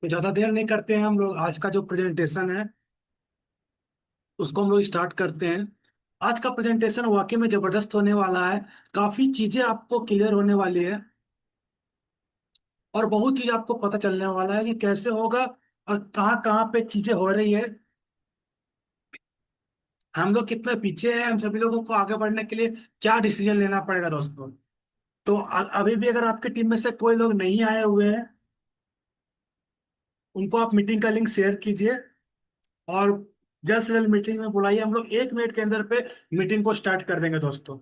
तो ज्यादा देर नहीं करते हैं हम लोग। आज का जो प्रेजेंटेशन है उसको हम लोग स्टार्ट करते हैं। आज का प्रेजेंटेशन वाकई में जबरदस्त होने वाला है। काफी चीजें आपको क्लियर होने वाली है और बहुत चीज आपको पता चलने वाला है कि कैसे होगा और कहाँ कहाँ पे चीजें हो रही है। हम लोग कितने पीछे हैं, हम सभी लोगों को आगे बढ़ने के लिए क्या डिसीजन लेना पड़ेगा दोस्तों। तो अभी भी अगर आपकी टीम में से कोई लोग नहीं आए हुए हैं, उनको आप मीटिंग का लिंक शेयर कीजिए और जल्द से जल्द मीटिंग में बुलाइए। हम लोग 1 मिनट के अंदर पे मीटिंग को स्टार्ट कर देंगे दोस्तों।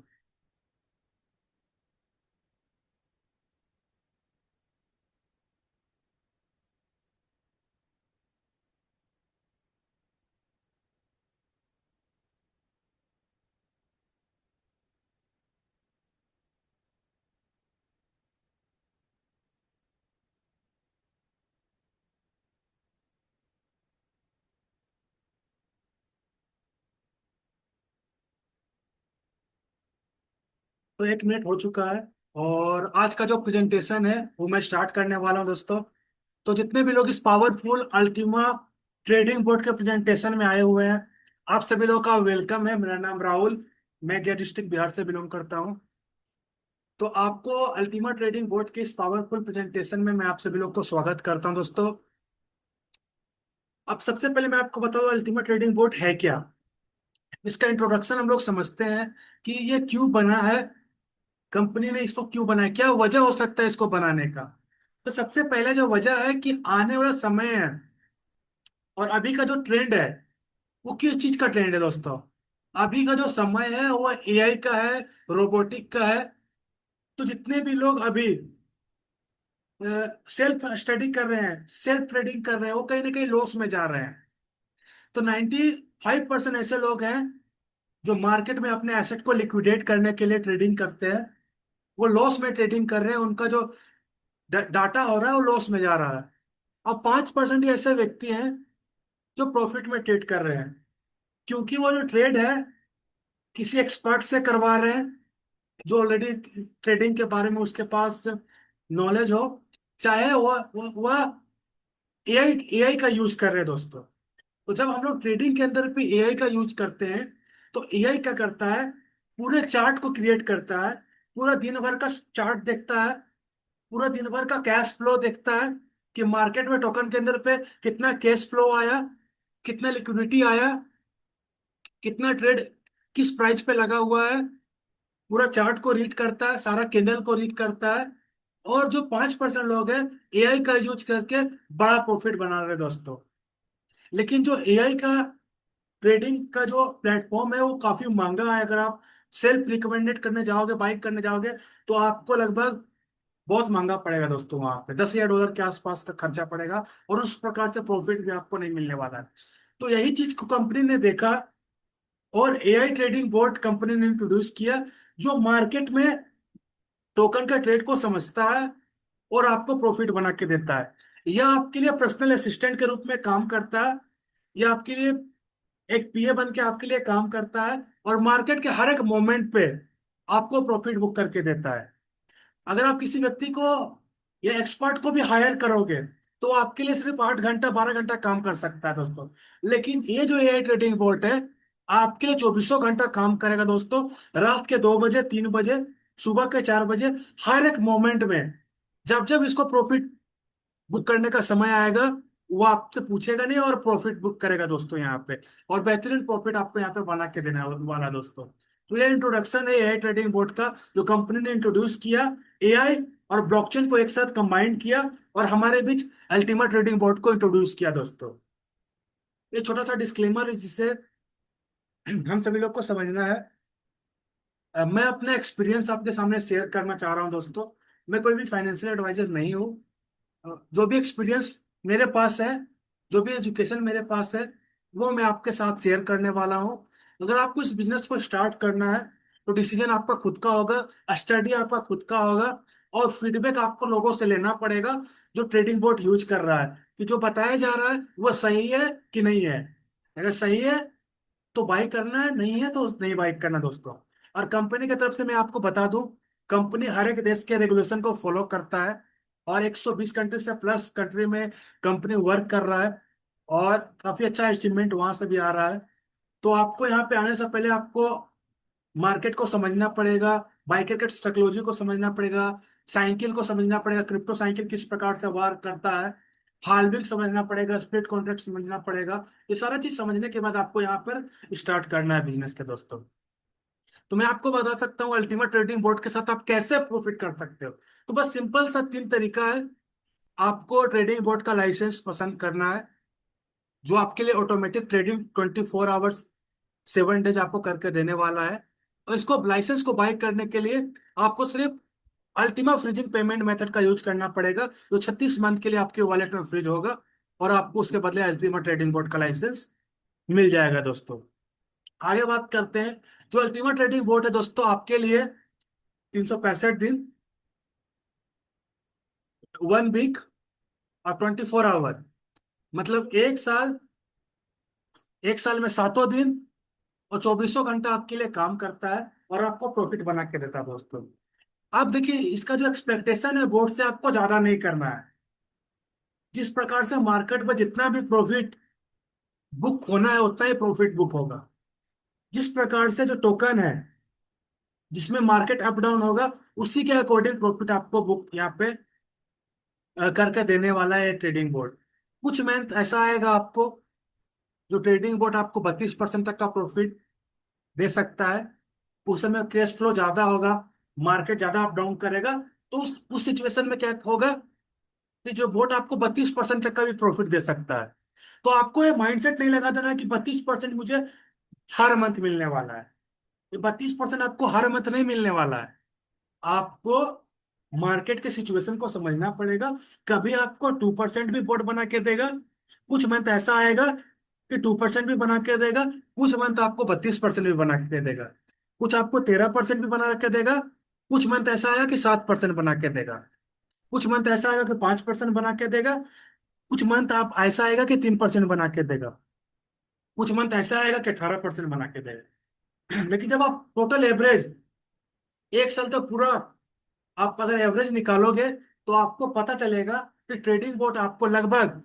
तो 1 मिनट हो चुका है और आज का जो प्रेजेंटेशन है वो मैं स्टार्ट करने वाला हूँ दोस्तों। तो जितने भी लोग इस पावरफुल अल्टीमा ट्रेडिंग बोर्ड के प्रेजेंटेशन में आए हुए हैं, आप सभी लोगों का वेलकम है। मेरा नाम राहुल, मैं गया डिस्ट्रिक्ट बिहार से बिलोंग करता हूँ। तो आपको अल्टीमा ट्रेडिंग बोर्ड के इस पावरफुल प्रेजेंटेशन में मैं आप सभी लोग को स्वागत करता हूँ दोस्तों। अब सबसे पहले मैं आपको बताऊँ अल्टीमा ट्रेडिंग बोर्ड है क्या। इसका इंट्रोडक्शन हम लोग समझते हैं कि ये क्यों बना है, कंपनी ने इसको क्यों बनाया, क्या वजह हो सकता है इसको बनाने का। तो सबसे पहला जो वजह है कि आने वाला समय है और अभी का जो ट्रेंड है वो किस चीज का ट्रेंड है दोस्तों। अभी का जो समय है वो एआई का है, रोबोटिक का है। तो जितने भी लोग अभी सेल्फ स्टडी कर रहे हैं, सेल्फ ट्रेडिंग कर रहे हैं, वो कहीं ना कहीं लॉस में जा रहे हैं। तो 95% ऐसे लोग हैं जो मार्केट में अपने एसेट को लिक्विडेट करने के लिए ट्रेडिंग करते हैं, वो लॉस में ट्रेडिंग कर रहे हैं। उनका जो डाटा हो रहा है वो लॉस में जा रहा है। अब 5% ही ऐसे व्यक्ति हैं जो प्रॉफिट में ट्रेड कर रहे हैं, क्योंकि वो जो ट्रेड है किसी एक्सपर्ट से करवा रहे हैं जो ऑलरेडी ट्रेडिंग के बारे में उसके पास नॉलेज हो। चाहे वह एआई एआई का यूज कर रहे हैं दोस्तों। तो जब हम लोग ट्रेडिंग के अंदर भी एआई का यूज करते हैं तो एआई क्या करता है, पूरे चार्ट को क्रिएट करता है, पूरा दिन भर का चार्ट देखता है, पूरा दिन भर का कैश फ्लो देखता है कि मार्केट में टोकन के अंदर पे कितना कैश फ्लो आया, कितना लिक्विडिटी आया, कितना ट्रेड किस प्राइस पे लगा हुआ है। पूरा चार्ट को रीड करता है, सारा कैंडल को रीड करता है। और जो 5% लोग हैं एआई का यूज करके बड़ा प्रॉफिट बना रहे हैं दोस्तों। लेकिन जो एआई का ट्रेडिंग का जो प्लेटफॉर्म है वो काफी महंगा है। अगर आप सेल्फ रिकमेंडेड करने जाओगे, बाइक करने जाओगे, तो आपको लगभग बहुत महंगा पड़ेगा दोस्तों। वहां पे $10,000 के आसपास का खर्चा पड़ेगा और उस प्रकार से प्रॉफिट भी आपको नहीं मिलने वाला है। तो यही चीज को कंपनी ने देखा और एआई ट्रेडिंग बोर्ड कंपनी ने इंट्रोड्यूस किया, जो मार्केट में टोकन का ट्रेड को समझता है और आपको प्रॉफिट बना के देता है। यह आपके लिए पर्सनल असिस्टेंट के रूप में काम करता है, यह आपके लिए एक पीए बन के आपके लिए काम करता है और मार्केट के हर एक मोमेंट पे आपको प्रॉफिट बुक करके देता है। अगर आप किसी व्यक्ति को या एक्सपर्ट को भी हायर करोगे तो आपके लिए सिर्फ 8 घंटा 12 घंटा काम कर सकता है दोस्तों। लेकिन ये जो एआई ट्रेडिंग बोर्ड है आपके लिए चौबीसों घंटा काम करेगा दोस्तों। रात के 2 बजे, 3 बजे, सुबह के 4 बजे, हर एक मोमेंट में जब जब इसको प्रॉफिट बुक करने का समय आएगा वो आपसे पूछेगा नहीं और प्रॉफिट बुक करेगा दोस्तों यहाँ पे। और बेहतरीन प्रॉफिट आपको यहाँ पे बना के देने वाला है दोस्तों। तो ये इंट्रोडक्शन है एआई ट्रेडिंग बोर्ड का, जो कंपनी ने इंट्रोड्यूस किया। एआई और ब्लॉकचेन को एक साथ कंबाइन किया और हमारे बीच अल्टीमा ट्रेडिंग बोर्ड को इंट्रोड्यूस किया दोस्तों। ये छोटा सा डिस्क्लेमर है जिसे हम सभी लोग को समझना है। मैं अपना एक्सपीरियंस आपके सामने शेयर करना चाह रहा हूँ दोस्तों। मैं कोई भी फाइनेंशियल एडवाइजर नहीं हूँ। जो भी एक्सपीरियंस मेरे पास है, जो भी एजुकेशन मेरे पास है, वो मैं आपके साथ शेयर करने वाला हूँ। अगर आपको इस बिजनेस को स्टार्ट करना है तो डिसीजन आपका खुद का होगा, स्टडी आपका खुद का होगा और फीडबैक आपको लोगों से लेना पड़ेगा जो ट्रेडिंग बोर्ड यूज कर रहा है, कि जो बताया जा रहा है वो सही है कि नहीं है। अगर सही है तो बाई करना है, नहीं है तो नहीं बाई करना दोस्तों। और कंपनी की तरफ से मैं आपको बता दूं, कंपनी हर एक देश के रेगुलेशन को फॉलो करता है। और 120 कंट्री से प्लस कंट्री में कंपनी वर्क कर रहा है, और काफी अच्छा अचीवमेंट वहां से भी आ रहा है। तो आपको यहाँ पे आने से पहले आपको मार्केट को समझना पड़ेगा, मार्केट साइकोलॉजी को समझना पड़ेगा, साइकिल को समझना पड़ेगा, क्रिप्टो साइकिल किस प्रकार से वर्क करता है, हार्विंग समझना पड़ेगा, स्प्लिट कॉन्ट्रैक्ट समझना पड़ेगा। ये सारा चीज समझने के बाद आपको यहाँ पर स्टार्ट करना है बिजनेस के दोस्तों। तो मैं आपको बता सकता हूँ अल्टीमेट ट्रेडिंग बोर्ड के साथ आप कैसे प्रॉफिट कर सकते हो। तो बस सिंपल सा 3 तरीका है। आपको ट्रेडिंग बोर्ड का लाइसेंस पसंद करना है, जो आपके लिए ऑटोमेटिक ट्रेडिंग 24 आवर्स 7 डेज आपको करके देने वाला है। और इसको लाइसेंस को बाय करने के लिए आपको सिर्फ अल्टीमा फ्रीजिंग पेमेंट मेथड का यूज करना पड़ेगा, जो 36 मंथ के लिए आपके वॉलेट में फ्रीज होगा, और आपको उसके बदले अल्टीमा ट्रेडिंग बोर्ड का लाइसेंस मिल जाएगा दोस्तों। आगे बात करते हैं। जो अल्टीमा ट्रेडिंग बोर्ड है दोस्तों आपके लिए 365 दिन, 1 वीक और 24 आवर, मतलब 1 साल, 1 साल में 7 दिन और 24 घंटा आपके लिए काम करता है, और आपको प्रॉफिट बना के देता है दोस्तों। आप देखिए इसका जो एक्सपेक्टेशन है बोर्ड से आपको ज्यादा नहीं करना है। जिस प्रकार से मार्केट में जितना भी प्रॉफिट बुक होना है उतना ही प्रॉफिट बुक होगा। जिस प्रकार से जो टोकन है जिसमें मार्केट अप डाउन होगा, उसी के अकॉर्डिंग प्रॉफिट आपको बुक यहाँ पे करके देने वाला है ट्रेडिंग बोर्ड। कुछ मंथ ऐसा आएगा आपको, जो ट्रेडिंग बोर्ड आपको 32% तक का प्रॉफिट दे सकता है। उस समय कैश फ्लो ज्यादा होगा, मार्केट ज्यादा अप डाउन करेगा। तो उस सिचुएशन में क्या होगा कि जो बोर्ड आपको 32% तक का भी प्रॉफिट दे सकता है। तो आपको ये माइंडसेट नहीं लगा देना कि 32% मुझे हर मंथ मिलने वाला है। ये 32% आपको हर मंथ नहीं मिलने वाला है। आपको मार्केट के सिचुएशन को समझना पड़ेगा। कभी आपको 2% भी बोर्ड बना के देगा, कुछ मंथ ऐसा आएगा कि 2% भी बना के देगा, कुछ मंथ आपको 32% भी बना के देगा, कुछ आपको 13% भी बना के देगा, कुछ मंथ ऐसा आएगा कि 7% बना के देगा, कुछ मंथ ऐसा आएगा कि 5% बना के देगा, कुछ मंथ आप ऐसा आएगा कि 3% बना के देगा, कुछ मंथ ऐसा आएगा कि 18% बना के देगा। लेकिन जब आप टोटल एवरेज 1 साल तो पूरा आप अगर एवरेज निकालोगे, तो आपको पता चलेगा कि ट्रेडिंग बोर्ड आपको लगभग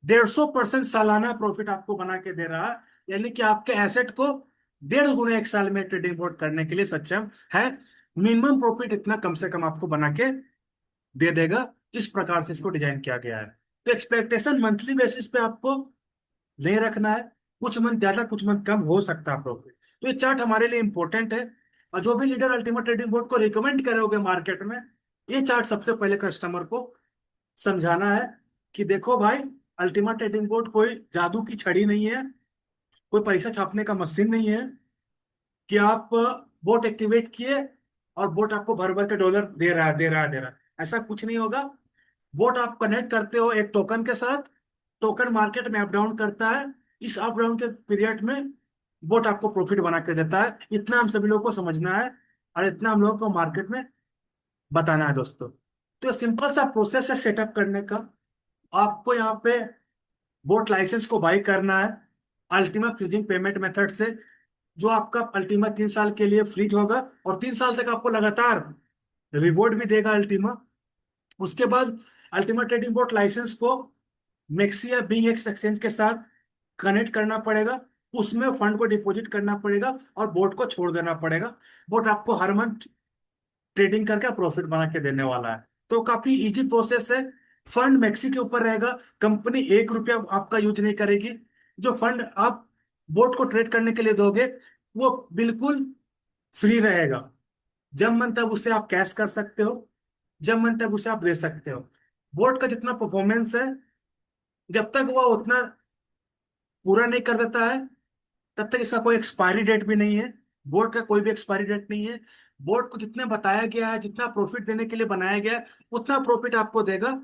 150% सालाना प्रॉफिट आपको बना के दे रहा है। यानी कि आपके एसेट को 1.5 गुना 1 साल में ट्रेडिंग बोर्ड करने के लिए सक्षम है। मिनिमम प्रॉफिट इतना कम से कम आपको बना के दे देगा। इस प्रकार से इसको डिजाइन किया गया है। तो एक्सपेक्टेशन मंथली बेसिस पे आपको नहीं रखना है। कुछ मंथ ज्यादा कुछ मंथ कम हो सकता है प्रॉफिट। तो ये चार्ट हमारे लिए इंपॉर्टेंट है। और जो भी लीडर अल्टीमेट ट्रेडिंग बोर्ड को रिकमेंड करोगे मार्केट में, ये चार्ट सबसे पहले कस्टमर को समझाना है कि देखो भाई, अल्टीमेट ट्रेडिंग बोर्ड कोई जादू की छड़ी नहीं है, कोई पैसा छापने का मशीन नहीं है कि आप बोट एक्टिवेट किए और बोट आपको भर भर के डॉलर दे रहा है, दे रहा है, दे रहा है। ऐसा कुछ नहीं होगा। बोट आप कनेक्ट करते हो एक टोकन के साथ, टोकन मार्केट में अप डाउन करता है। इस अप डाउन के पीरियड में बोट आपको प्रॉफिट बना के देता है। इतना हम सभी लोगों को समझना है, और इतना हम लोगों को मार्केट में बताना है दोस्तों। तो सिंपल सा प्रोसेस है सेटअप करने का। आपको यहाँ पे बोट लाइसेंस को बाई करना है अल्टीमा फ्रीजिंग पेमेंट मेथड से, जो आपका अल्टीमा 3 साल के लिए फ्रीज होगा, और 3 साल तक आपको लगातार रिवॉर्ड भी देगा अल्टीमा। उसके बाद अल्टीमा ट्रेडिंग बोट लाइसेंस को मेक्सी या बिंग एक्स एक्सचेंज के साथ कनेक्ट करना पड़ेगा, उसमें फंड को डिपॉजिट करना पड़ेगा, और बोट को छोड़ देना पड़ेगा। बोट आपको हर मंथ ट्रेडिंग करके प्रॉफिट बना के देने वाला है। तो काफी इजी प्रोसेस है। फंड मैक्सी के ऊपर रहेगा, कंपनी 1 रुपया आपका यूज नहीं करेगी। जो फंड आप बोट को ट्रेड करने के लिए दोगे, वो बिल्कुल फ्री रहेगा। जब मन तब उसे आप कैश कर सकते हो, जब मन तब उसे आप दे सकते हो। बोट का जितना परफॉर्मेंस है, जब तक वो उतना पूरा नहीं कर देता है, तब तक इसका कोई एक्सपायरी डेट भी नहीं है। बोर्ड का कोई भी एक्सपायरी डेट नहीं है। बोर्ड को जितने बताया गया है, जितना प्रॉफिट देने के लिए बनाया गया है, उतना प्रॉफिट आपको देगा।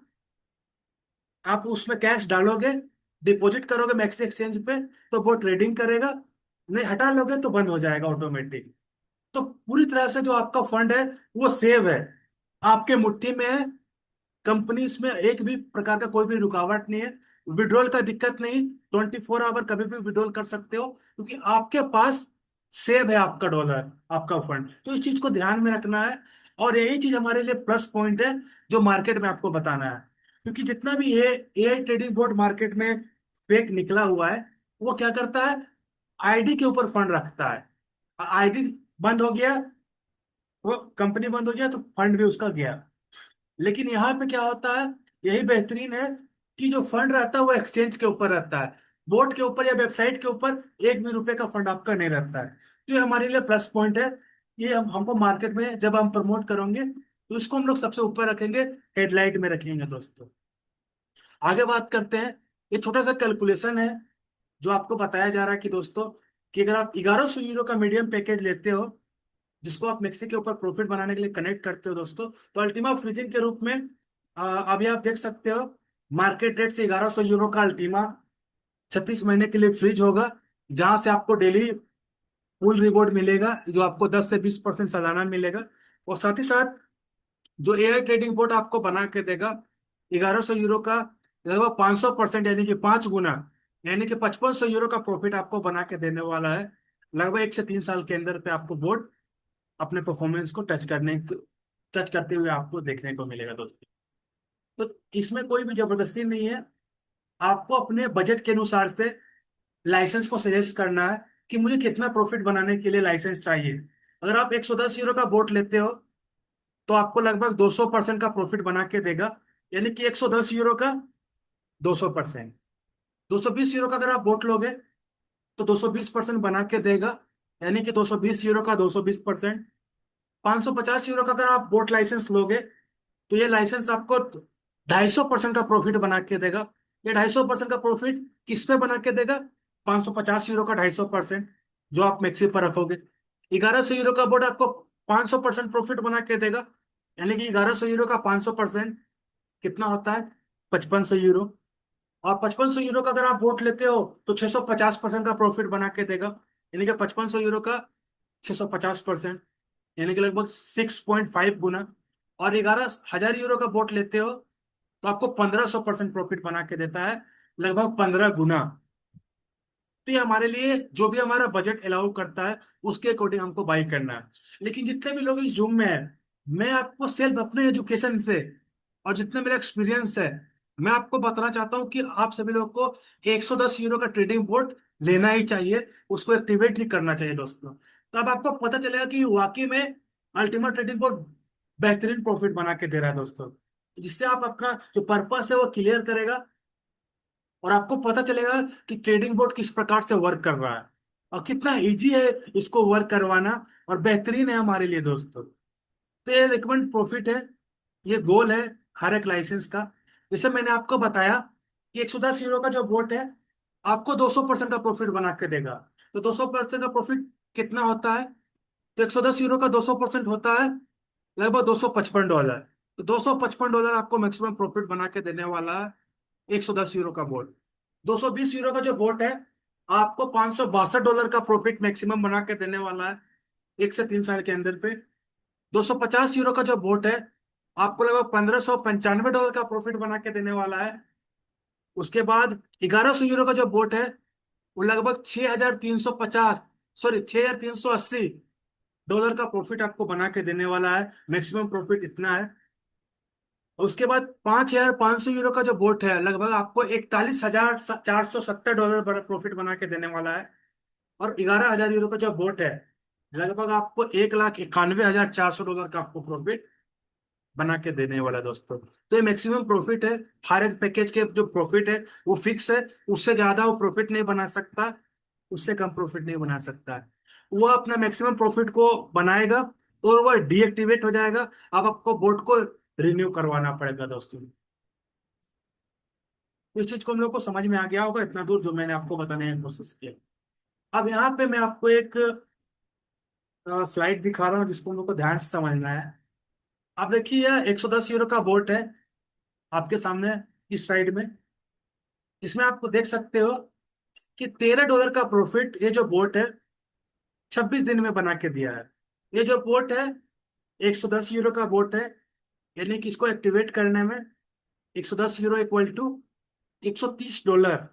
आप उसमें कैश डालोगे, डिपॉजिट करोगे मैक्सी एक्सचेंज पे, तो बोर्ड ट्रेडिंग करेगा। नहीं हटा लोगे तो बंद हो जाएगा ऑटोमेटिक। तो पूरी तरह से जो आपका फंड है वो सेव है, आपके मुट्ठी में है। कंपनी इसमें एक भी प्रकार का कोई भी रुकावट नहीं है। विड्रॉल का दिक्कत नहीं, 24 आवर कभी भी विड्रॉल कर सकते हो, क्योंकि आपके पास सेव है आपका डॉलर, आपका फंड। तो इस चीज को ध्यान में रखना है। और यही चीज हमारे लिए प्लस पॉइंट है जो मार्केट में आपको बताना है। क्योंकि जितना भी ये एआई ट्रेडिंग बोर्ड मार्केट में फेक निकला हुआ है, वो क्या करता है, आईडी के ऊपर फंड रखता है। आईडी बंद हो गया, वो कंपनी बंद हो गया तो फंड भी उसका गया। लेकिन यहाँ पे क्या होता है, यही बेहतरीन है कि जो फंड रहता है वो एक्सचेंज के ऊपर रहता है, बोर्ड के ऊपर या वेबसाइट के ऊपर एक भी रुपए का फंड आपका नहीं रहता है। तो ये हमारे लिए प्लस पॉइंट है। ये हमको मार्केट में जब हम प्रमोट करेंगे तो इसको हम लोग सबसे ऊपर रखेंगे, हेडलाइट में रखेंगे दोस्तों। आगे बात करते हैं। ये छोटा सा कैलकुलेशन है जो आपको बताया जा रहा है कि दोस्तों, कि अगर आप 1100 यूरो का मीडियम पैकेज लेते हो, जिसको आप मिक्सी के ऊपर प्रॉफिट बनाने के लिए कनेक्ट करते हो दोस्तों, तो अल्टीमा फ्रीजिंग के रूप में अभी आप देख सकते हो मार्केट रेट से 1100 यूरो का अल्टीमा 36 महीने के लिए फ्रीज होगा, जहां से आपको डेली फुल रिवॉर्ड मिलेगा, जो आपको 10 से 20% सालाना मिलेगा। और साथ ही साथ जो एआई ट्रेडिंग बोर्ड आपको बना के देगा 1100 यूरो का, लगभग 500% यानी कि 5 गुना, यानी कि 5500 यूरो का प्रॉफिट आपको बना के देने वाला है। लगभग 1 से 3 साल के अंदर पे आपको बोर्ड अपने परफॉर्मेंस को टच करते हुए आपको देखने को मिलेगा दोस्तों। तो इसमें कोई भी जबरदस्ती नहीं है, आपको अपने बजट के अनुसार से लाइसेंस को सजेस्ट करना है कि मुझे कितना प्रॉफिट बनाने के लिए लाइसेंस चाहिए। अगर आप 110 यूरो का बोट लेते हो तो आपको लगभग 200% का प्रॉफिट बना के देगा, यानी कि 110 यूरो का 200%। 220 यूरो का अगर आप बोट लोगे तो 220% बना के देगा, यानी कि 220 यूरो का 220%। 550 यूरो का अगर आप बोट लाइसेंस लोगे तो ये लाइसेंस आपको 250% का प्रॉफिट बना के देगा। ये 250% का प्रॉफिट किस पे बना के देगा, 550 यूरो का 250%, जो आप मैक्सी पर रखोगे। 1100 यूरो का बोर्ड आपको 500% प्रॉफिट बना के देगा, यानी कि 1100 यूरो का 500% कितना होता है, 5500 यूरो। और 5500 यूरो का अगर आप बोट लेते हो तो 650% का प्रॉफिट बना के देगा, यानी कि 5500 यूरो का 650%, यानी कि लगभग 6.5 गुना। और 11,000 यूरो का बोट लेते हो तो आपको 1500% प्रॉफिट बना के देता है, लगभग 15 गुना। तो ये हमारे लिए जो भी हमारा बजट अलाउ करता है उसके अकॉर्डिंग हमको बाई करना है। लेकिन जितने भी लोग इस जूम में है, मैं आपको सेल्फ अपने एजुकेशन से और जितना मेरा एक्सपीरियंस है, मैं आपको बताना चाहता हूँ कि आप सभी लोग को 110 यूरो का ट्रेडिंग बोर्ड लेना ही चाहिए, उसको एक्टिवेट ही करना चाहिए दोस्तों। तो अब आपको पता चलेगा कि वाकई में अल्टीमेट ट्रेडिंग बोर्ड बेहतरीन प्रॉफिट बना के दे रहा है दोस्तों, जिससे आप अपना जो पर्पस है वो क्लियर करेगा और आपको पता चलेगा कि ट्रेडिंग बोर्ड किस प्रकार से वर्क कर रहा है और कितना इजी है इसको वर्क करवाना, और बेहतरीन है हमारे लिए दोस्तों। तो ये रिकमेंड प्रॉफिट है, ये गोल है हर एक लाइसेंस का। जैसे मैंने आपको बताया कि 110 यूरो का जो बोट है आपको 200% का प्रॉफिट बना के देगा। तो 200% का प्रॉफिट कितना होता है, तो 110 यूरो का 200% होता है लगभग $255। तो $255 आपको मैक्सिमम प्रॉफिट बना के देने वाला है 110 यूरो का बोट। 220 यूरो का जो बोट है आपको $562 का प्रॉफिट मैक्सिमम बना के देने वाला है 1 से 3 साल के अंदर पे। 250 यूरो का जो बोट है आपको लगभग $1595 का प्रॉफिट बना के देने वाला है। उसके बाद 1100 यूरो का जो बोट है वो लगभग 6350, सॉरी, $6380 का प्रॉफिट आपको बना के देने वाला है, मैक्सिमम प्रॉफिट इतना है। और उसके बाद $5500 का जो बोट है लगभग आपको $41,470 प्रॉफिट बना के देने वाला है। और 11,000 यूरो का जो बोट है लगभग आपको $1,91,400 का आपको प्रॉफिट बना के देने वाला है दोस्तों। तो ये मैक्सिमम प्रॉफिट है, हर एक पैकेज के जो प्रॉफिट है वो फिक्स है, उससे ज्यादा वो प्रॉफिट नहीं बना सकता, उससे कम प्रॉफिट नहीं बना सकता है। वो अपना मैक्सिमम प्रॉफिट को बनाएगा और वह डीएक्टिवेट हो जाएगा। अब आपको बोट को रिन्यू करवाना पड़ेगा दोस्तों। इस चीज को हम लोग को समझ में आ गया होगा इतना दूर जो मैंने आपको बताने की कोशिश की। अब यहाँ पे मैं आपको एक स्लाइड दिखा रहा हूँ जिसको हम लोग को ध्यान से समझना है। आप देखिए यह 110 यूरो का बोट है आपके सामने इस साइड में। इसमें आप देख सकते हो कि $13 का प्रॉफिट ये जो बोट है 26 दिन में बना के दिया है। ये जो बोट है 110 यूरो का बोट है, यानी कि इसको एक्टिवेट करने में 110 यूरो इक्वल टू $130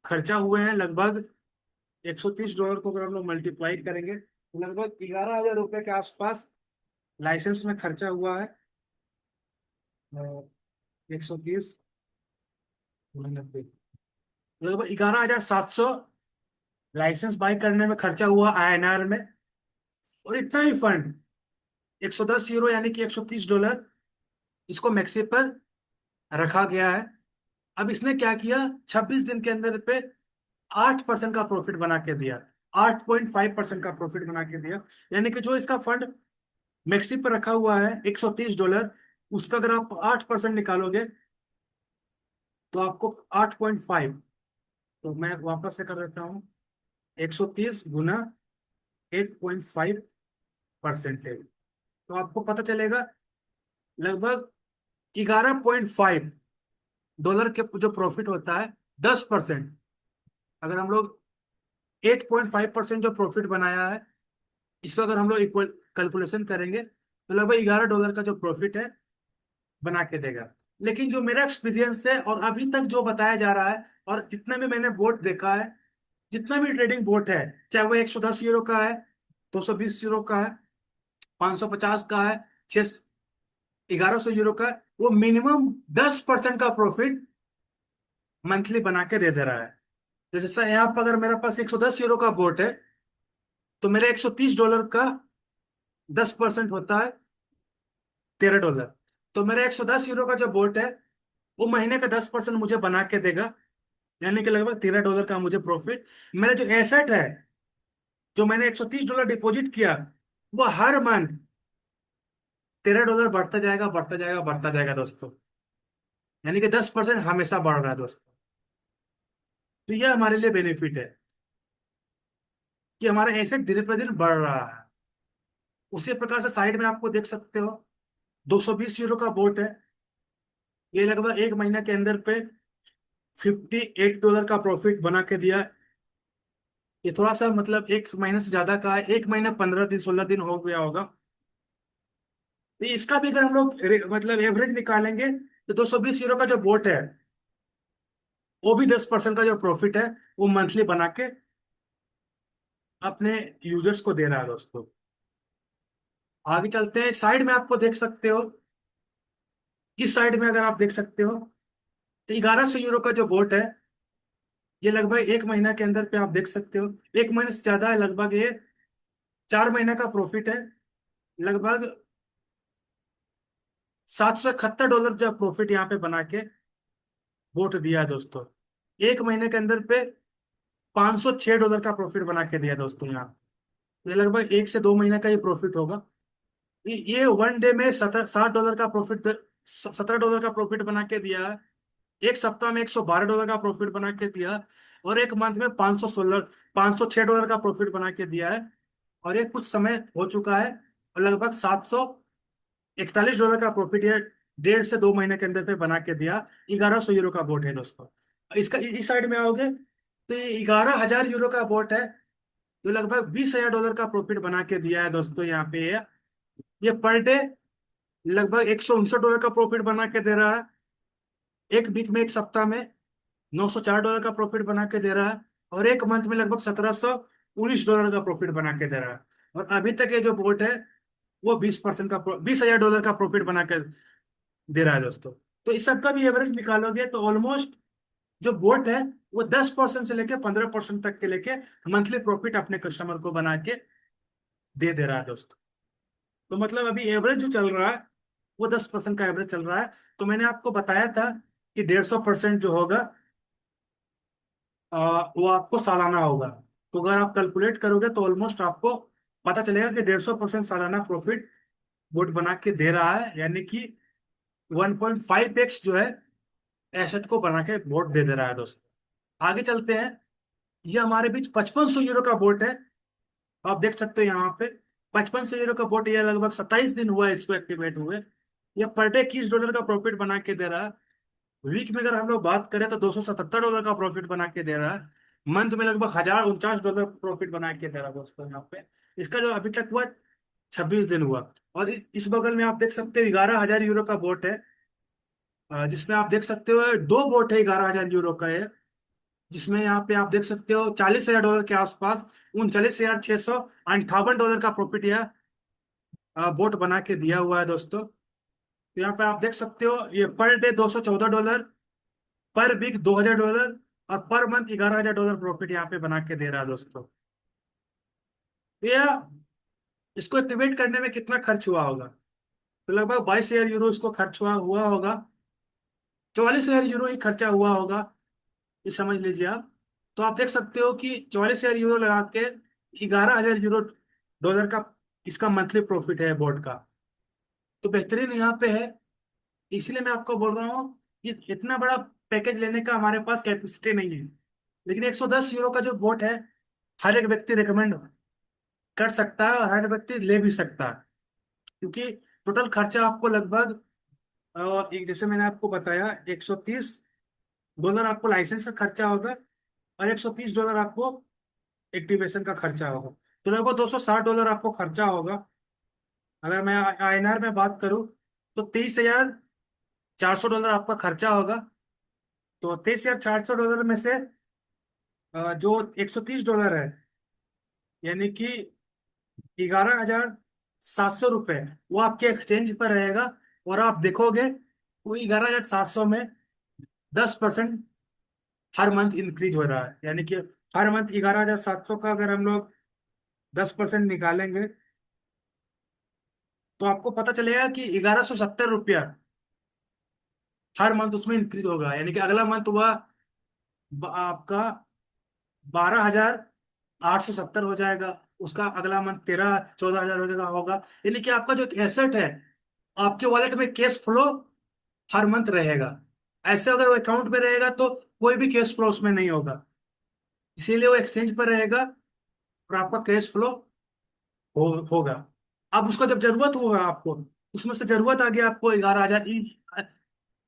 खर्चा हुए हैं। लगभग $130 को अगर हम लोग मल्टीप्लाई करेंगे तो लगभग 11,000 रुपए के आसपास लाइसेंस में खर्चा हुआ है 130, 90, लगभग 11,700 लाइसेंस बाय करने में खर्चा हुआ INR में। और इतना ही फंड, 110 यूरो यानी कि $130, इसको मैक्सी पर रखा गया है। अब इसने क्या किया, 26 दिन के अंदर पे 8% का प्रॉफिट बना के दिया, 8.5% का प्रॉफिट बना के दिया। यानी कि जो इसका फंड मैक्सी पर रखा हुआ है $130, उसका अगर आप 8% निकालोगे तो आपको 8.5, तो मैं वापस से कर देता हूँ, 130 गुना 8.5%, तो आपको पता चलेगा लगभग $11.5 के जो प्रॉफिट होता है, 10%। अगर हम लोग 8.5% जो प्रॉफिट बनाया है, इसका अगर हम लोग इक्वल कैलकुलेशन करेंगे तो लगभग $11 का जो प्रॉफिट है बना के देगा। लेकिन जो मेरा एक्सपीरियंस है और अभी तक जो बताया जा रहा है, और जितना भी मैंने बोट देखा है, जितना भी ट्रेडिंग बोट है, चाहे वो 110 यूरो का है, 220 यूरो का है, 550 का है, 1100 यूरो का है, वो मिनिमम 10% का प्रॉफिट मंथली बना के दे दे रहा है। तो जैसा यहाँ पर अगर मेरे पास 110 यूरो का बोट है, तो मेरा $130 का 10% होता है $13। तो मेरा 110 यूरो का जो बोट है, वो महीने का 10% मुझे बना के देगा, यानी कि लगभग $13 का मुझे प्रॉफिट। मेरा जो एसेट है, जो मैंने $130 डिपॉजिट किया, वो हर मंथ $13 बढ़ता जाएगा, बढ़ता जाएगा, बढ़ता जाएगा दोस्तों। यानी कि 10% हमेशा बढ़ रहा है दोस्तों। तो यह हमारे लिए बेनिफिट है कि हमारा एसेट धीरे पर दिन बढ़ रहा है। उसी प्रकार से साइड में आपको देख सकते हो, 220 यूरो का बोट है, ये लगभग एक महीना के अंदर पे $58 का प्रॉफिट बना के दिया। ये थोड़ा सा मतलब एक महीने से ज्यादा का है, एक महीना 15 दिन 16 दिन हो गया होगा। तो इसका भी अगर हम लोग मतलब एवरेज निकालेंगे, तो 220 यूरो का जो बोट है, वो भी 10% का जो प्रॉफिट है, वो मंथली बना के अपने यूजर्स को दे रहा है दोस्तों। आगे चलते हैं, साइड में आपको देख सकते हो, इस साइड में अगर आप देख सकते हो, तो 1100 यूरो का जो बोट है, ये लगभग एक महीना के अंदर पे आप देख सकते हो, एक महीने से ज्यादा है, लगभग ये 4 महीना का प्रॉफिट है। लगभग $771 जो प्रॉफिट यहाँ पे बना के वोट दिया है दोस्तों। एक महीने के अंदर पे $506 का प्रॉफिट बना के दिया दोस्तों यहाँ। ये लगभग 1 से 2 महीने का ही प्रॉफिट होगा। ये वन डे में 60 डॉलर का प्रॉफिट, $17 का प्रॉफिट बना के दिया है। एक सप्ताह में $112 का प्रॉफिट बना के दिया। और एक मंथ में 506 डॉलर का प्रॉफिट बना के दिया है। और ये कुछ समय हो चुका है, और लगभग $741 का प्रॉफिट ये 1.5 से 2 महीने के अंदर पे बना के दिया। 1100 यूरो का बोट है दोस्तों। इसका इस साइड में आओगे तो ये 11,000 यूरो का बोट है, जो लगभग $20,000 का प्रॉफिट बना के दिया है दोस्तों यहाँ पे। ये पर डे लगभग $159 का प्रॉफिट बना के दे रहा है। एक वीक में, एक सप्ताह में $904 का प्रॉफिट बना के दे रहा है। और एक मंथ में लगभग $1,719 का प्रॉफिट बना के दे रहा है। और अभी तक ये जो बोट है, वो 20% का $20,000 का प्रॉफिट बना के दे रहा है दोस्तों। तो इस सब का भी एवरेज निकालोगे तो ऑलमोस्ट जो बोट है, वो 10% से लेके 15% तक के लेके मंथली प्रॉफिट अपने कस्टमर को बना के दे दे रहा है दोस्तों। तो मतलब अभी एवरेज जो चल रहा है, वो 10% का एवरेज चल रहा है। तो मैंने आपको बताया था कि 150% जो होगा, वो आपको सालाना होगा। तो अगर आप कैलकुलेट करोगे तो ऑलमोस्ट आपको पता चलेगा कि 150% सालाना प्रॉफिट बोट बना के दे रहा है, यानी कि 1.5x जो है एसेट को बना के बोट दे दे रहा है दोस्तों। आगे चलते हैं, ये हमारे बीच 5500 यूरो का बोट है। आप देख सकते हो यहाँ पे 5500 यूरो का बोट, ये लगभग 27 दिन हुआ है इसको एक्टिवेट हुए। ये पर डे $21 का प्रॉफिट बना के दे रहा है। वीक में अगर हम लोग बात करें तो $277 का प्रॉफिट बना के दे रहा है। मंथ में लगभग $1,049 प्रॉफिट बना के दे रहा है दोस्तों यहाँ पे। इसका जो अभी तक हुआ 26 दिन हुआ। और इस बगल में आप देख सकते हो 11,000 यूरो का बोट है, जिसमें आप देख सकते हो दो बोट है 11,000 यूरो का है, जिसमें यहाँ पे आप देख सकते हो $40,000 के आसपास, $39,658 का प्रॉफिट यह बोट बना के दिया हुआ है दोस्तों। तो यहाँ पे आप देख सकते हो ये पर डे $214, पर वीक $2000 और पर मंथ $11,000 प्रॉफिट यहाँ पे बना के दे रहा है दोस्तों। तो यह इसको एक्टिवेट करने में कितना खर्च हुआ होगा? तो लगभग 22,000 यूरो इसको खर्च हुआ हुआ होगा। 44,000 यूरो ही खर्चा हुआ होगा, ये समझ लीजिए आप। तो आप देख सकते हो कि 44,000 यूरो लगा के $11,000 डॉलर का इसका मंथली प्रॉफिट है बोर्ड का। तो बेहतरीन यहाँ पे है। इसलिए मैं आपको बोल रहा हूँ कि इतना बड़ा पैकेज लेने का हमारे पास कैपेसिटी नहीं है। लेकिन 110 यूरो का जो बोट है, हर एक व्यक्ति रिकमेंड कर सकता है और हर व्यक्ति ले भी सकता है। क्योंकि टोटल खर्चा आपको लगभग एक जैसे मैंने आपको बताया, $130 आपको लाइसेंस का खर्चा होगा और $130 आपको एक्टिवेशन का खर्चा होगा। तो लगभग $260 आपको खर्चा होगा। अगर मैं आईएनआर में बात करूं तो $23,400 आपका खर्चा होगा। तो $23,400 में से जो $130 है, यानी कि $11,700 वो आपके एक्सचेंज पर रहेगा। और आप देखोगे वो 11,700 में 10% हर मंथ इंक्रीज हो रहा है। यानी कि हर मंथ 11,700 का अगर हम लोग 10% निकालेंगे तो आपको पता चलेगा कि ₹1,170 हर मंथ उसमें इंक्रीज होगा। यानी कि अगला मंथ वह आपका 12,870 हो जाएगा। उसका अगला मंथ 13-14 हजार हो जाएगा होगा। यानी कि आपका जो एसेट है, आपके वॉलेट में कैश फ्लो हर मंथ रहेगा। ऐसे अगर वो अकाउंट में रहेगा तो कोई भी कैश फ्लो उसमें नहीं होगा। इसीलिए वो एक्सचेंज पर रहेगा और आपका कैश फ्लो होगा। अब उसका जब जरूरत होगा आपको, उसमें से जरूरत आ गया आपको 11,000,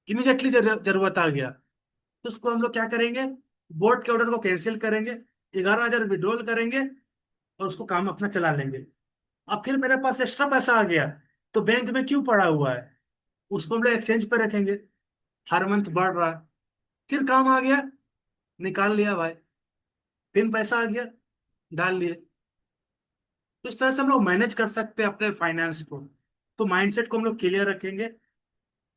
इमीडिएटली जरूरत आ गया, तो उसको हम लोग क्या करेंगे? बोर्ड के ऑर्डर को कैंसिल करेंगे, 11,000 विड्रॉल करेंगे और उसको काम अपना चला लेंगे। अब फिर मेरे पास एक्स्ट्रा पैसा आ गया तो बैंक में क्यों पड़ा हुआ है? उसको हम लोग एक्सचेंज पे रखेंगे, हर मंथ बढ़ रहा है। फिर काम आ गया, निकाल लिया भाई। फिर पैसा आ गया, डाल लिए। तो इस तरह से हम लोग मैनेज कर सकते हैं अपने फाइनेंस को। तो माइंडसेट को हम लोग क्लियर रखेंगे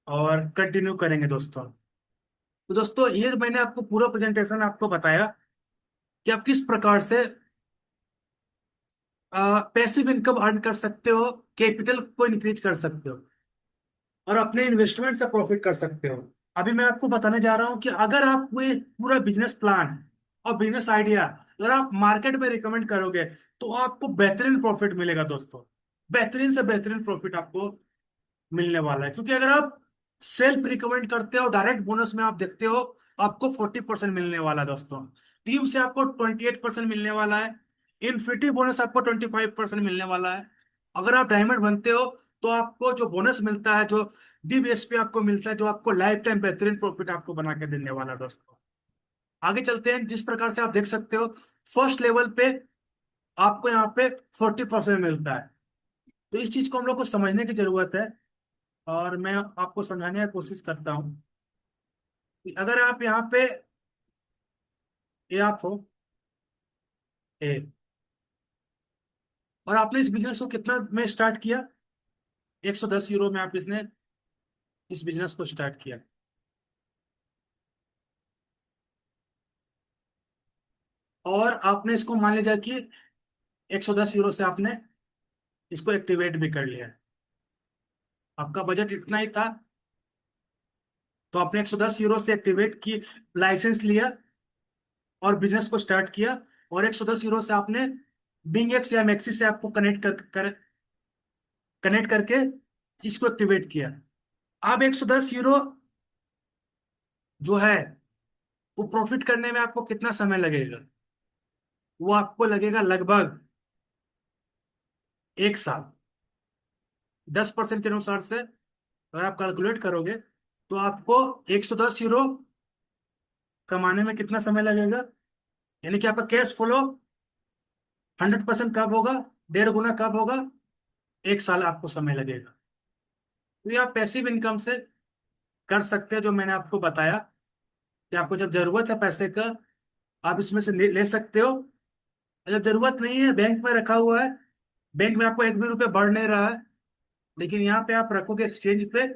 और कंटिन्यू करेंगे दोस्तों। तो दोस्तों ये मैंने आपको पूरा प्रेजेंटेशन आपको बताया कि आप किस प्रकार से पैसिव इनकम अर्न कर सकते हो, कैपिटल को इंक्रीज कर सकते हो और अपने इन्वेस्टमेंट से प्रॉफिट कर सकते हो। अभी मैं आपको बताने जा रहा हूँ कि अगर आप कोई पूरा बिजनेस प्लान और बिजनेस आइडिया अगर आप मार्केट में रिकमेंड करोगे तो आपको बेहतरीन प्रॉफिट मिलेगा दोस्तों। बेहतरीन से बेहतरीन प्रॉफिट आपको मिलने वाला है। क्योंकि अगर आप सेल्फ रिकमेंड करते हो, डायरेक्ट बोनस में आप देखते हो, आपको 40% मिलने वाला है दोस्तों। टीम से आपको 28% मिलने वाला है। इन्फिनिटी बोनस आपको 25% मिलने वाला है। अगर आप डायमंड बनते हो तो आपको जो बोनस मिलता है, जो डीबीएसपी आपको मिलता है, जो आपको लाइफ टाइम बेहतरीन प्रॉफिट आपको बना के देने वाला है दोस्तों। आगे चलते हैं। जिस प्रकार से आप देख सकते हो, फर्स्ट लेवल पे आपको यहाँ पे 40% मिलता है। तो इस चीज को हम लोग को समझने की जरूरत है और मैं आपको समझाने की कोशिश करता हूँ कि अगर आप यहाँ पे ये आप हो ए और आपने इस बिजनेस को कितना में स्टार्ट किया? 110 यूरो में आप इसने इस बिजनेस को स्टार्ट किया। और आपने इसको मान लीजिए कि 110 यूरो से आपने इसको एक्टिवेट भी कर लिया। आपका बजट इतना ही था तो आपने 110 यूरो से एक्टिवेट की, लाइसेंस लिया और बिजनेस को स्टार्ट किया। और 110 यूरो से आपने बिंग एक्स या मैक्सी से आपको कनेक्ट करके इसको एक्टिवेट किया। अब 110 यूरो जो है वो प्रॉफिट करने में आपको कितना समय लगेगा? वो आपको लगेगा लगभग 1 साल। 10% के अनुसार से अगर आप कैलकुलेट करोगे तो आपको 110 यूरो कमाने में कितना समय लगेगा? यानी कि आपका कैश फ्लो 100% कब होगा? 1.5 गुना कब होगा? 1 साल आपको समय लगेगा। तो ये आप पैसिव इनकम से कर सकते हैं, जो मैंने आपको बताया कि आपको जब जरूरत है पैसे का आप इसमें से ले सकते हो। जब जरूरत नहीं है, बैंक में रखा हुआ है, बैंक में आपको एक भी रुपये बढ़ नहीं रहा है, लेकिन यहाँ पे आप रखोगे एक्सचेंज पे,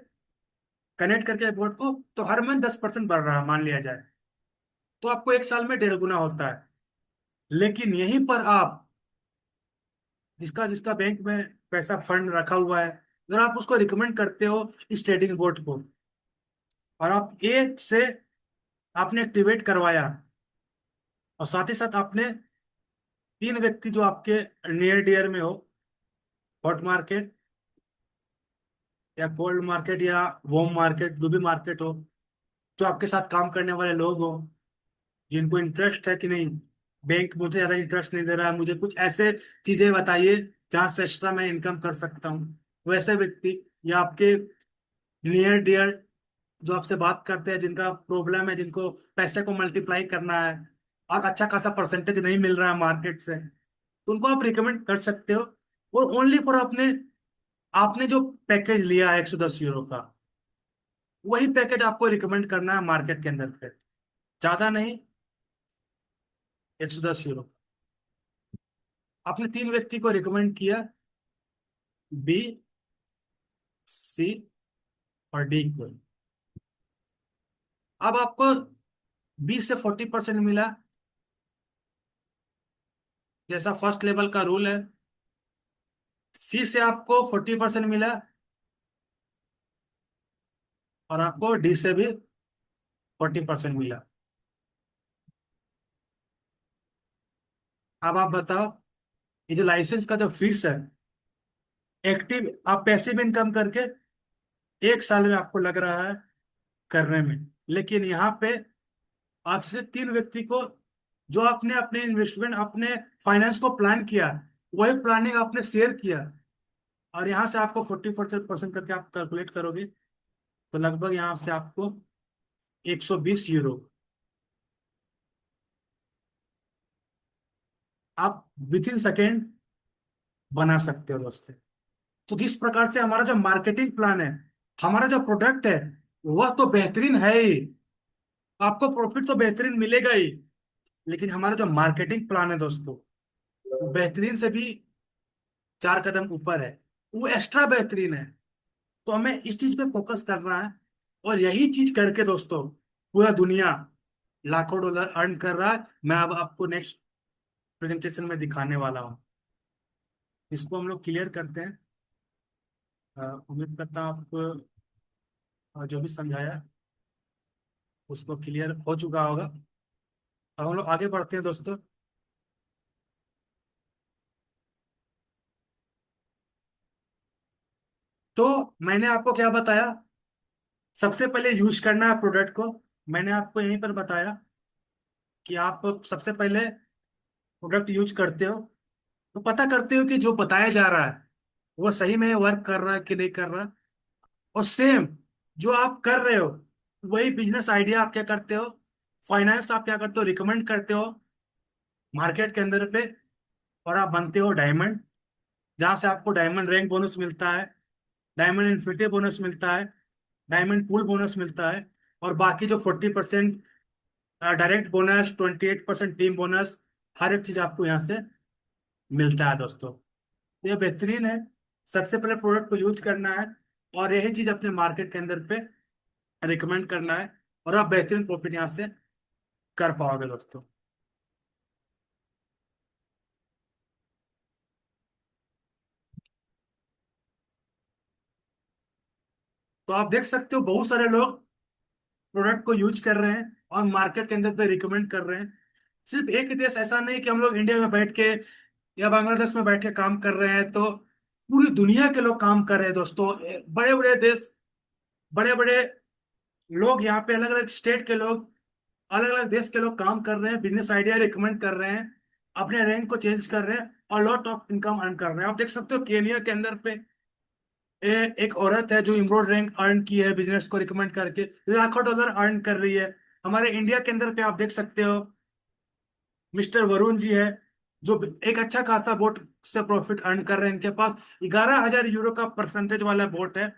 कनेक्ट करके बोर्ड को, तो हर मंथ 10% बढ़ रहा है मान लिया जाए, तो आपको एक साल में 1.5 गुना होता है। लेकिन यहीं पर आप, जिसका जिसका बैंक में पैसा फंड रखा हुआ है, अगर आप उसको रिकमेंड करते हो इस ट्रेडिंग बोर्ड को, और आप एक से आपने एक्टिवेट करवाया, और साथ ही साथ आपने 3 व्यक्ति जो आपके नियर डियर में हो, हॉट मार्केट या कोल्ड मार्केट या वार्म मार्केट, जो भी मार्केट हो, जो आपके साथ काम करने वाले लोग हो, जिनको इंटरेस्ट है कि नहीं, बैंक मुझे ज्यादा इंटरेस्ट नहीं दे रहा है, मुझे कुछ ऐसे चीजें बताइए जहां से एक्स्ट्रा मैं इनकम कर सकता हूँ, वैसे व्यक्ति, या आपके नियर डियर जो आपसे बात करते हैं, जिनका प्रॉब्लम है, जिनको पैसे को मल्टीप्लाई करना है और अच्छा खासा परसेंटेज नहीं मिल रहा है मार्केट से, तो उनको आप रिकमेंड कर सकते हो। और ओनली फॉर आपने आपने जो पैकेज लिया है 110 यूरो का, वही पैकेज आपको रिकमेंड करना है मार्केट के अंदर पे, ज्यादा नहीं, 110 यूरो। आपने 3 व्यक्ति को रिकमेंड किया, बी, सी और डी को। अब आपको बी से 40% मिला, जैसा फर्स्ट लेवल का रूल है। सी से आपको 40% मिला, और आपको डी से भी 40% मिला। अब आप बताओ, ये जो लाइसेंस का जो फीस है, एक्टिव आप पैसिव इनकम करके एक साल में आपको लग रहा है करने में, लेकिन यहाँ पे आप सिर्फ 3 व्यक्ति को, जो आपने अपने इन्वेस्टमेंट, अपने फाइनेंस को प्लान किया, वही प्लानिंग आपने शेयर किया, और यहाँ से आपको 40% करके आप कैलकुलेट करोगे, तो लगभग यहाँ से आपको 120 यूरो आप विद इन सेकेंड बना सकते हो दोस्तों। तो जिस प्रकार से हमारा जो मार्केटिंग प्लान है, हमारा जो प्रोडक्ट है, वह तो बेहतरीन है ही, आपको प्रॉफिट तो बेहतरीन मिलेगा ही, लेकिन हमारा जो मार्केटिंग प्लान है दोस्तों, वो बेहतरीन से भी 4 कदम ऊपर है, वो एक्स्ट्रा बेहतरीन है। तो हमें इस चीज पे फोकस करना है, और यही चीज करके दोस्तों पूरा दुनिया लाखों डॉलर अर्न कर रहा है। मैं अब आपको नेक्स्ट प्रेजेंटेशन में दिखाने वाला हूँ। इसको हम लोग क्लियर करते हैं। उम्मीद करता हूँ आप जो भी समझाया उसको क्लियर हो चुका होगा। अब हम लोग आगे बढ़ते हैं दोस्तों। तो मैंने आपको क्या बताया, सबसे पहले यूज करना है प्रोडक्ट को। मैंने आपको यहीं पर बताया कि आप सबसे पहले प्रोडक्ट यूज करते हो, तो पता करते हो कि जो बताया जा रहा है वो सही में वर्क कर रहा है कि नहीं कर रहा। और सेम जो आप कर रहे हो, वही बिजनेस आइडिया आप क्या करते हो, फाइनेंस आप क्या करते हो, रिकमेंड करते हो मार्केट के अंदर पे, और आप बनते हो डायमंड, जहां से आपको डायमंड रैंक बोनस मिलता है, डायमंड इन्फिनिटी बोनस मिलता है, डायमंड पूल बोनस मिलता है, और बाकी जो 40% डायरेक्ट बोनस, 28% टीम बोनस, हर एक चीज आपको यहाँ से मिलता है दोस्तों। तो ये बेहतरीन है। सबसे पहले प्रोडक्ट को यूज करना है, और यही चीज अपने मार्केट के अंदर पे रिकमेंड करना है, और आप बेहतरीन प्रॉफिट यहाँ से कर पाओगे दोस्तों। तो आप देख सकते हो बहुत सारे लोग प्रोडक्ट को यूज कर रहे हैं और मार्केट के अंदर पे रिकमेंड कर रहे हैं। सिर्फ एक देश ऐसा नहीं कि हम लोग इंडिया में बैठ के या बांग्लादेश में बैठ के काम कर रहे हैं, तो पूरी दुनिया के लोग काम कर रहे हैं दोस्तों। बड़े बड़े देश, बड़े बड़े लोग यहाँ पे, अलग अलग स्टेट के लोग, अलग अलग देश के लोग काम कर रहे हैं, बिजनेस आइडिया रिकमेंड कर रहे हैं, अपने रैंक को चेंज कर रहे हैं, और लॉट ऑफ इनकम अर्न कर रहे हैं। आप देख सकते हो केनिया के अंदर पे एक औरत है जो इमरोड रैंक अर्न की है बिजनेस को रिकमेंड करके, लाखों डॉलर अर्न कर रही है। हमारे इंडिया के अंदर पे आप देख सकते हो मिस्टर वरुण जी है, जो एक अच्छा खासा बोट से प्रॉफिट अर्न कर रहे हैं। इनके पास 11,000 यूरो का परसेंटेज वाला बोट है,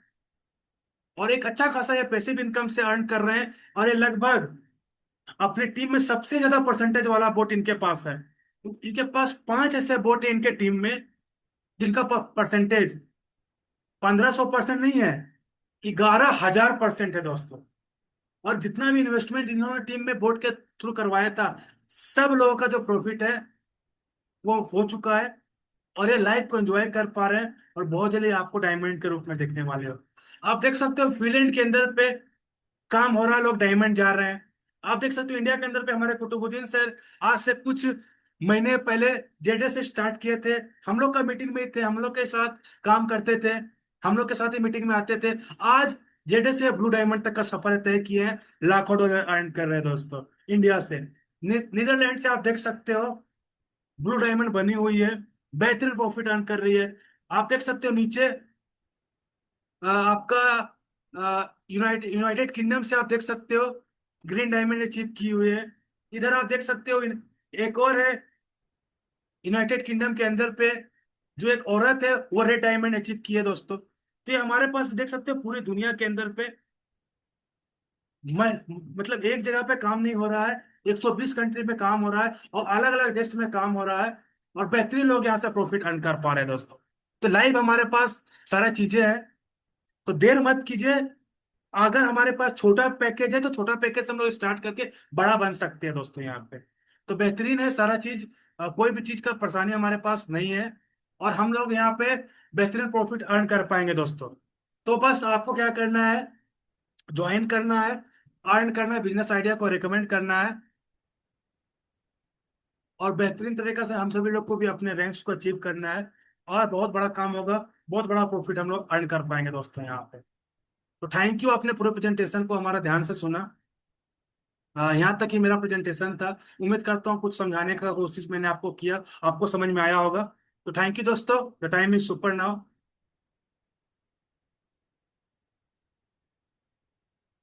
और एक अच्छा खासा ये पैसिव इनकम से अर्न कर रहे हैं। और ये लगभग अपनी टीम में सबसे ज्यादा परसेंटेज वाला बोट इनके पास है। इनके पास 5 ऐसे बोट है इनके टीम में, जिनका परसेंटेज 1500% नहीं है, 11,000% है दोस्तों। और जितना भी इन्वेस्टमेंट इन्होंने टीम में बोर्ड के थ्रू करवाया था, सब लोगों का जो प्रॉफिट है वो हो चुका है। और ये लाइफ को एंजॉय कर पा रहे हैं, और बहुत जल्दी आपको डायमंड के रूप में देखने वाले हो। आप देख सकते हो फिनलैंड के अंदर पे काम हो रहा है, लोग डायमंड जा रहे हैं। आप देख सकते हो इंडिया के अंदर पे हमारे कुतुबुद्दीन सर आज से कुछ महीने पहले जेडे से स्टार्ट किए थे। हम लोग का मीटिंग में ही थे, हम लोग के साथ काम करते थे, हम लोग के साथ ही मीटिंग में आते थे। आज जेडे से ब्लू डायमंड तक का सफर तय किए हैं, लाखों डॉलर अर्न कर रहे हैं दोस्तों इंडिया से। नीदरलैंड से आप देख सकते हो ब्लू डायमंड बनी हुई है, बेहतरीन प्रॉफिट अर्न कर रही है। आप देख सकते हो नीचे आपका यूनाइटेड किंगडम से आप देख सकते हो ग्रीन डायमंड अचीव की हुई है। इधर आप देख सकते हो एक और है यूनाइटेड किंगडम के अंदर पे, जो एक औरत है वो रेड डायमंड अचीव की है दोस्तों। तो ये हमारे पास देख सकते हो पूरी दुनिया के अंदर पे मैं मतलब एक जगह पे काम नहीं हो रहा है, 120 कंट्री में काम हो रहा है, और अलग अलग देश में काम हो रहा है, और बेहतरीन लोग यहाँ से प्रॉफिट अर्न कर पा रहे हैं दोस्तों। तो लाइव हमारे पास सारा चीजें हैं, तो देर मत कीजिए। अगर हमारे पास छोटा पैकेज है तो छोटा पैकेज से हम लोग स्टार्ट करके बड़ा बन सकते हैं दोस्तों यहाँ पे। तो बेहतरीन है सारा चीज, कोई भी चीज का परेशानी हमारे पास नहीं है, और हम लोग यहाँ पे बेहतरीन प्रॉफिट अर्न कर पाएंगे दोस्तों। तो बस आपको क्या करना है, ज्वाइन करना है, अर्न करना है, बिजनेस आइडिया को रिकमेंड करना है, और बेहतरीन तरीके से हम सभी लोग को भी अपने रैंक्स को अचीव करना है। और बहुत बड़ा काम होगा, बहुत बड़ा प्रॉफिट हम लोग अर्न कर पाएंगे दोस्तों यहाँ पे। तो थैंक यू, आपने पूरे प्रेजेंटेशन को हमारा ध्यान से सुना। यहाँ तक ही मेरा प्रेजेंटेशन था। उम्मीद करता हूँ कुछ समझाने का कोशिश मैंने आपको किया, आपको समझ में आया होगा। तो थैंक यू दोस्तों, the time is super now.